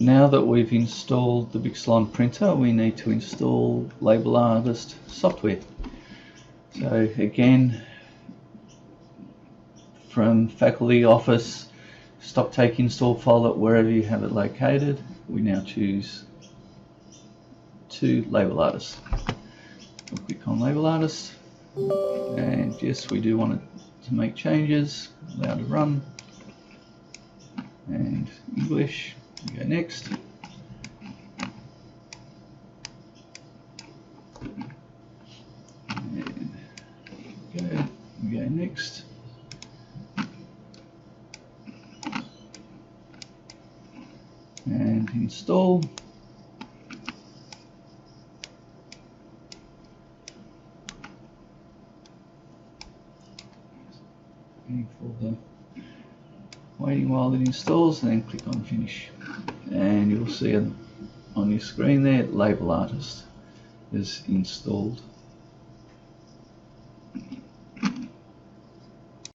Now that we've installed the Bixlon printer, we need to install Label Artist software. So again, from Faculty Office, Stock Take Install folder, wherever you have it located, we now choose to Label Artist. We'll click on Label Artist, and yes, we do want it to make changes. Allow to run, and English. We go next. And we go next. And install. Waiting while it installs, and then click on finish, and you'll see on your screen there Label Artist is installed.